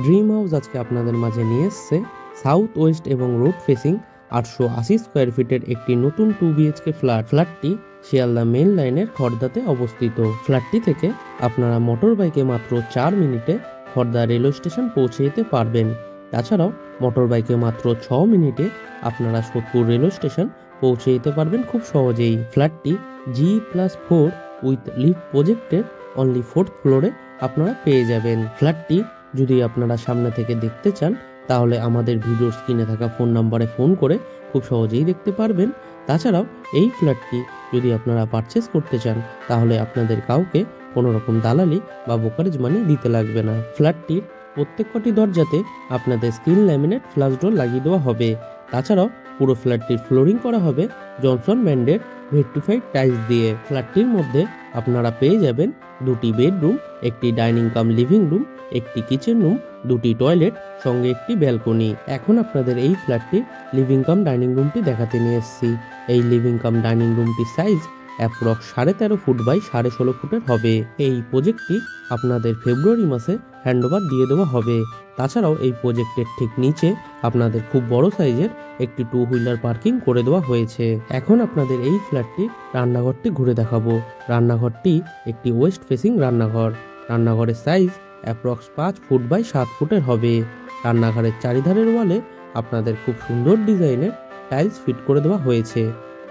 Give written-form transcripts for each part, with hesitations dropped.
Dream house আজকে আপনাদের মাঝে নিয়ে এসছে সাউথ ওয়েস্ট এবং রোড ফেসিং 880 স্কোয়ার ফিটের একটি নতুন 2 বিএইচকে ফ্ল্যাটটি শিয়ালদা মেন লাইনের খড়দাতে অবস্থিত। ফ্ল্যাটটি থেকে আপনারা মোটর বাইকে মাত্র 4 মিনিটে খড়দা রেলওয়ে স্টেশন পৌঁছে যেতে পারবেন। তাছাড়াও মোটর বাইকে মাত্র 6 মিনিটে আপনারা সোদপুর রেলওয়ে স্টেশন পৌঁছে যেতে পারবেন খুব সহজেই। ফ্ল্যাটটি G+4 উইথ লিফট প্রজেক্টের অনলি 4th ফ্লোরে আপনারা পেয়ে যাবেন। ফ্ল্যাটটি যদি আপনারা সামনে থেকে দেখতে চান তাহলে আমাদের ভিডিওর স্ক্রিনে থাকা ফোন নাম্বারে ফোন করে খুব সহজেই দেখতে পারবেন। তাছাড়াও এই ফ্ল্যাটটি যদি আপনারা পারচেস করতে চান তাহলে আপনাদের কাউকে কোনো রকম দালালি বা ব্রোকারেজ মানি দিতে লাগবে না। ফ্ল্যাটটির প্রত্যেকটি দরজাতে আপনাদের স্ক্রিন ল্যামিনেট ফ্ল্যাশ ডোর লাগিয়ে দেওয়া হবে। তাছাড়াও পুরো ফ্ল্যাটটির ফ্লোরিং করা হবে জনসন ব্র্যান্ডের ভেট্রিফাইড টাইলস দিয়ে। ফ্ল্যাটটির মধ্যে আপনারা পেয়ে যাবেন 2টি বেডরুম, একটি ডাইনিং কাম লিভিং রুম, একটি কিচেন রুম, 2টি টয়লেট, সঙ্গে একটি ব্যালকনি। এখন আপনাদের এই ফ্ল্যাটটির লিভিং কাম ডাইনিং রুমটি দেখাতে নিয়ে এসেছি। এই লিভিং কাম ডাইনিং রুমটির সাইজ অ্যাপ্রক্স 13.5 ফুট বাই 16.5 ফুটের হবে। এই প্রজেক্টটি আপনাদের ফেব্রুয়ারি মাসে হ্যান্ডওভার দিয়ে দেওয়া হবে। তাছাড়াও এই প্রজেক্টের ঠিক নিচে আপনাদের খুব বড় সাইজের একটি 2 হুইলার পার্কিং করে দেওয়া হয়েছে। এখন আপনাদের এই ফ্ল্যাটটির রান্নাঘরটি ঘুরে দেখাবো। রান্নাঘরটি একটি ওয়েস্ট ফেসিং রান্নাঘর। রান্নাঘরের সাইজ অ্যাপ্রক্স 5 ফুট বাই 7 ফুটের হবে। রান্নাঘরের চারিধারের ওয়ালে আপনাদের খুব সুন্দর ডিজাইনের টাইলস ফিট করে দেওয়া হয়েছে।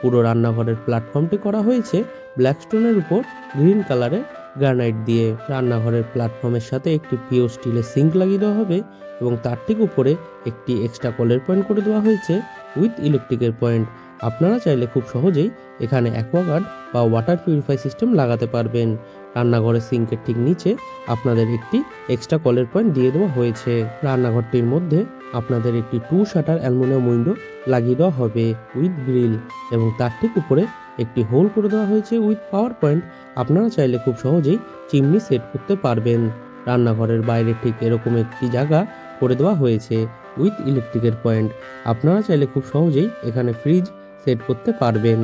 পুরো রান্নাঘরের প্ল্যাটফর্মটি করা হয়েছে ব্ল্যাক স্টোনের উপর গ্রিন কালারের গ্রানাইট দিয়ে। রান্নাঘরের প্ল্যাটফর্মের সাথে একটি পিওর স্টিলের সিঙ্ক লাগিয়ে দেওয়া হবে এবং তার ঠিক উপরে একটি এক্সট্রা কলের পয়েন্ট করে দেওয়া হয়েছে উইথ ইলেকট্রিকের পয়েন্ট। আপনারা চাইলে খুব সহজেই এখানে অ্যাকোয়াগার্ড বা ওয়াটার পিউরিফাই সিস্টেম লাগাতে পারবেন। রান্নাঘরের সিঙ্কের ঠিক নিচে আপনাদের একটি এক্সট্রা কলের পয়েন্ট দিয়ে দেওয়া হয়েছে। রান্নাঘরটির মধ্যে আপনাদের একটি 2 শাটার অ্যালুমিনিয়াম উইন্ডো লাগিয়ে দেওয়া হবে উইথ গ্রিল এবং তার ঠিক উপরে একটি হোল করে দেওয়া হয়েছে উইথ পাওয়ার পয়েন্ট। আপনারা চাইলে খুব সহজেই চিমনি সেট করতে পারবেন। রান্নাঘরের বাইরে ঠিক এরকম একটি জায়গা করে দেওয়া হয়েছে উইথ ইলেকট্রিকের পয়েন্ট। আপনারা চাইলে খুব সহজেই এখানে ফ্রিজ সেট করতে পারবেন।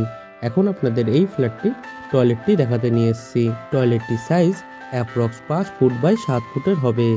এখন আপনাদের এই ফ্ল্যাটটির টয়লেটটি দেখাতে নিয়ে এসেছি। টয়লেটটির সাইজ অ্যাপ্রক্স 5 ফুট বাই 7 ফুটের হবে।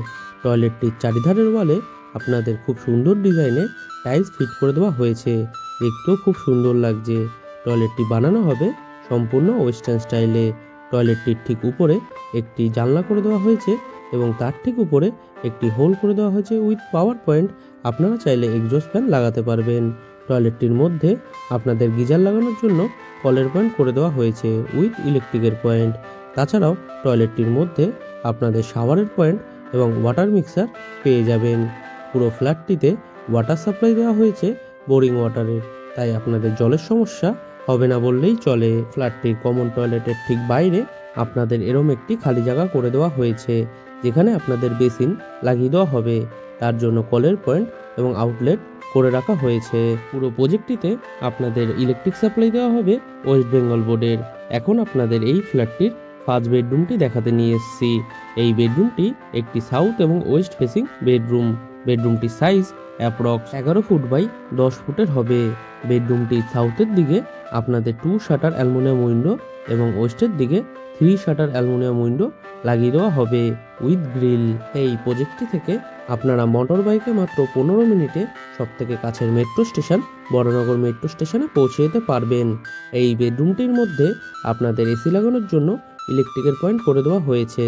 টয়লেটটির চারিধারের ওয়ালে আপনাদের খুব সুন্দর ডিজাইনের টাইলস ফিট করে দেওয়া হয়েছে। দেখতেও খুব সুন্দর লাগছে। টয়লেটটি বানানো হবে সম্পূর্ণ ওয়েস্টার্ন স্টাইলে। টয়লেটটির ঠিক উপরে একটি জানলা করে দেওয়া হয়েছে এবং তার ঠিক উপরে একটি হোল করে দেওয়া হয়েছে উইথ পাওয়ার পয়েন্ট। আপনারা চাইলে এক্সস্ট ফ্যান লাগাতে পারবেন। টয়লেটটির মধ্যে আপনাদের গিজার লাগানোর জন্য কলের পয়েন্ট করে দেওয়া হয়েছে উইথ ইলেকট্রিকের পয়েন্ট। তাছাড়াও টয়লেটটির মধ্যে আপনাদের শাওয়ারের পয়েন্ট এবং ওয়াটার মিক্সার পেয়ে যাবেন। পুরো ফ্ল্যাটটিতে ওয়াটার সাপ্লাই দেওয়া হয়েছে বোরিং ওয়াটারের, তাই আপনাদের জলের সমস্যা হবে না বললেই চলে। ফ্ল্যাটটির কমন টয়লেটের ঠিক বাইরে আপনাদের এরম একটি খালি জায়গা করে দেওয়া হয়েছে যেখানে আপনাদের বেসিন লাগিয়ে দেওয়া হবে। তার জন্য কলের পয়েন্ট এবং আউটলেট করে রাখা হয়েছে। পুরো প্রজেক্টটিতে আপনাদের ইলেকট্রিক সাপ্লাই দেওয়া হবে ওয়েস্ট বেঙ্গল বোর্ডের। এখন আপনাদের এই ফ্ল্যাটটির ফার্স্ট বেডরুমটি দেখাতে নিয়ে এসেছি। এই বেডরুমটি একটি সাউথ এবং ওয়েস্ট ফেসিং বেডরুম। বেডরুমটির সাইজ অ্যাপ্রক্স 11 ফুট বাই 10 ফুটের হবে। বেডরুমটি সাউথের দিকে আপনাদের 2 শাটার অ্যালুমিনিয়াম উইন্ডো এবং ওয়েস্টের দিকে 3 শাটার অ্যালুমিনিয়াম উইন্ডো লাগিয়ে দেওয়া হবে উইথ গ্রিল। এই প্রজেক্টটি থেকে আপনারা মোটর বাইকে মাত্র 15 মিনিটে সবথেকে কাছের মেট্রো স্টেশন বড়নগর মেট্রো স্টেশনে পৌঁছে যেতে পারবেন। এই বেডরুমটির মধ্যে আপনাদের এসি লাগানোর জন্য ইলেকট্রিকের পয়েন্ট করে দেওয়া হয়েছে।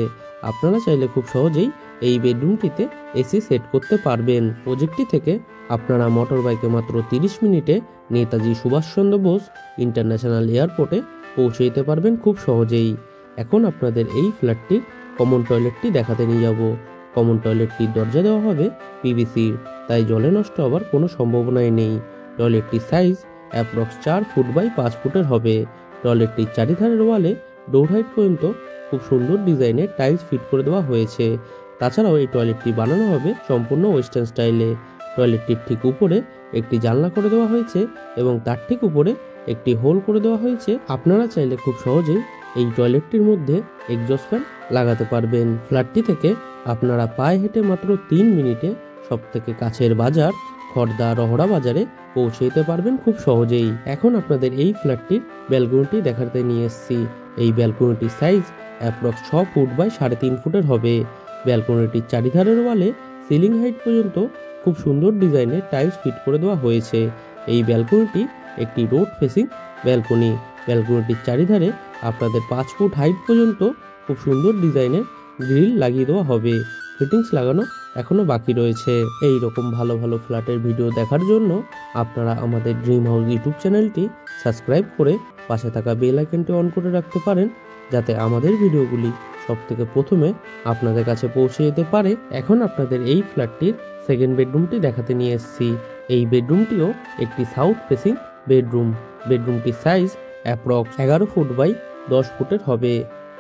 আপনারা চাইলে খুব সহজেই এই বেডরুমটিতে এসি সেট করতে পারবেন। প্রজেক্টটি থেকে আপনারা মোটর বাইকে মাত্র 30 মিনিটে নেতাজি সুভাষচন্দ্র বোস ইন্টারন্যাশনাল এয়ারপোর্টে পৌঁছে যেতে পারবেন খুব সহজেই। এখন আপনাদের এই ফ্ল্যাটটির কমন টয়লেটটি দেখাতে নিয়ে যাব। কমন টয়লেটটির দরজা দেওয়া হবে পিভিসির, তাই জলে নষ্ট হওয়ার কোনো সম্ভাবনাই নেই। টয়লেটটির সাইজ অ্যাপ্রক্স 4 ফুট বাই 5 ফুটের হবে। টয়লেটটির চারিধারের ওয়ালে ডোর হাইট পর্যন্ত খুব সুন্দর ডিজাইনের টাইলস ফিট করে দেওয়া হয়েছে। তাছাড়াও এই টয়লেটটি বানানো হবে সম্পূর্ণ ওয়েস্টার্ন স্টাইলে। টয়লেটটির ঠিক উপরে একটি জানলা করে দেওয়া হয়েছে এবং তার ঠিক উপরে একটি হোল করে দেওয়া হয়েছে। আপনারা চাইলে খুব সহজেই এই টয়লেটটির মধ্যে এক্সস্ট ফ্যান লাগাতে পারবেন। ফ্ল্যাটটি থেকে আপনারা পায়ে হেঁটে মাত্র 3 মিনিটে সবথেকে কাছের বাজার খড়দা রহড়া বাজারে পৌঁছে যেতে পারবেন খুব সহজেই। এখন আপনাদের এই ফ্ল্যাটটির ব্যালকনিটি দেখাতে নিয়ে এসেছি। এই ব্যালকনিটির সাইজ অ্যাপ্রক্স 6 ফুট বাই 3.5 ফুটের হবে। ব্যালকনিটির চারিধারের ওয়ালে সিলিং হাইট পর্যন্ত খুব সুন্দর ডিজাইনের টাইলস ফিট করে দেওয়া হয়েছে। এই ব্যালকনিটি একটি রোড ফেসিং ব্যালকনি। ব্যালকনিটির চারিধারে আপনাদের 5 ফুট হাইট পর্যন্ত খুব সুন্দর ডিজাইনের গ্রিল লাগিয়ে দেওয়া হবে। ফিটিংস লাগানো এখনো বাকি রয়েছে। এই রকম ভালো ভালো ফ্ল্যাটের ভিডিও দেখার জন্য আপনারা আমাদের ড্রিম হাউস ইউটিউব চ্যানেলটি সাবস্ক্রাইব করে পাশে থাকা বেল আইকনটি অন করে রাখতে পারেন, যাতে আমাদের ভিডিওগুলি সবথেকে প্রথমে আপনাদের কাছে পৌঁছে যেতে পারে। এখন আপনাদের এই ফ্ল্যাটটির সেকেন্ড বেডরুমটি দেখাতে নিয়ে এসেছি। এই বেডরুমটিও একটি সাউথ ফেসিং বেডরুম। বেডরুমটির সাইজ অ্যাপ্রক্স 11 ফুট বাই 10 ফুটের হবে।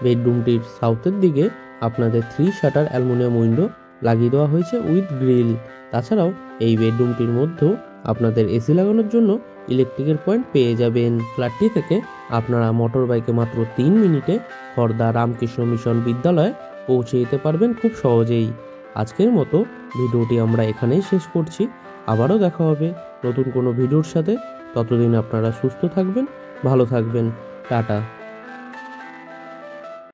বেডরুমটির সাউথের দিকে আপনাদের 3 শাটার অ্যালুমিনিয়াম উইন্ডো লাগিয়ে দেওয়া হয়েছে উইথ গ্রিল। তাছাড়াও এই বেডরুমটির মধ্যেও আপনাদের এসি লাগানোর জন্য ইলেকট্রিকের পয়েন্ট পেয়ে যাবেন। ফ্ল্যাটটি থেকে আপনারা মোটর বাইকে মাত্র 3 মিনিটে খড়দা রামকৃষ্ণ মিশন বিদ্যালয়ে পৌঁছে যেতে পারবেন খুব সহজেই। আজকের মতো ভিডিওটি আমরা এখানেই শেষ করছি। আবারও দেখা হবে নতুন কোনো ভিডিওর সাথে। ততদিন আপনারা সুস্থ থাকবেন, ভালো থাকবেন। টাটা।